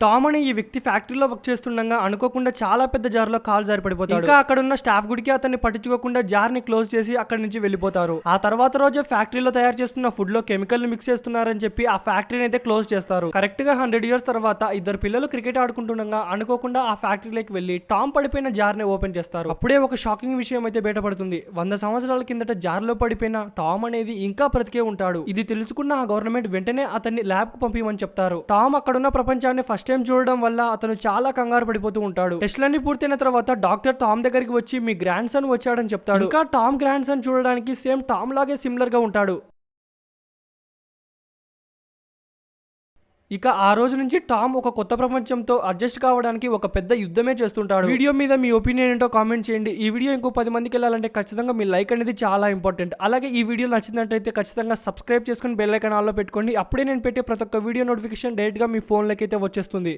Tom అనే ఈ వ్యక్తి ఫ్యాక్టరీలో వర్క్ చేస్తుండగా అనుకోకుండా చాలా పెద్ద జార్లో కాలు జారి పడిపోతాడు. ఇంకా అక్కడ ఉన్న స్టాఫ్ గుడికి అతన్ని పట్టించుకోకుండా జార్ ని క్లోజ్ చేసి అక్కడి నుంచి వెళ్ళిపోతారు. ఆ తర్వాత రోజే ఫ్యాక్టరీలో తయారు చేస్తున్న ఫుడ్ లో కెమికల్ ని మిక్స్ చేస్తున్నారని చెప్పి ఆ ఫ్యాక్టరీని అయితే క్లోజ్ చేస్తారు. కరెక్ట్ గా 100 years తర్వాత ఇద్దరు పిల్లలు క్రికెట్ ఆడుకుంటుండగా అనుకోకుండా ఆ ఫ్యాక్టరీలోకి వెళ్లి టామ్ పడిపోయిన జార్ ని ఓపెన్ చేస్తారు. అప్పుడే ఒక షాకింగ్ విషయం అయితే బయటపడుతుంది. 100 సంవత్సరాల కిందట జార్ లో పడిపోయిన టామ్ అనేది ఇంకా బ్రతికే ఉంటాడు. ఇది తెలుసుకున్న ఆ గవర్నమెంట్ వెంటనే అతన్ని ల్యాబ్ కు పంపించమని చెప్తారు. టామ్ అక్కడున్న ప్రపంచాన్ని ఫస్ట్ టైం చూడడం వల్ల అతను చాలా కంగారు పడిపోతూ ఉంటాడు. టెస్ట్లన్నీ పూర్తయిన తర్వాత డాక్టర్ టామ్ దగ్గరికి వచ్చి మీ గ్రాండ్ సన్ వచ్చాడని చెప్తాడు. ఇంకా టామ్ గ్రాండ్ సన్ చూడడానికి సేమ్ టామ్ లాగే సిమిలర్ గా ఉంటాడు. ఇక ఆ రోజు నుంచి టామ్ ఒక కొత్త ప్రపంచంతో అడ్జస్ట్ కావడానికి ఒక పెద్ద యుద్ధమే చేస్తుంటాడు. వీడియో మీద మీ ఒపీనియన్ ఏంటో కామెంట్ చేయండి. ఈ వీడియో ఇంకో 10 మందికి వెళ్ళాలంటే ఖచ్చితంగా మీ లైక్ అనేది చాలా ఇంపార్టెంట్. అలాగే ఈ వీడియో నచ్చినట్లయితే ఖచ్చితంగా సబ్స్క్రైబ్ చేసుకుని బెల్ ఐకాన్ ఆల్లో పెట్టుకోండి. అప్పుడే నేను పెట్టే ప్రతి ఒక్క వీడియో నోటిఫికేషన్ డైరెక్ట్ గా మీ ఫోన్లోకి అయితే వచ్చేస్తుంది.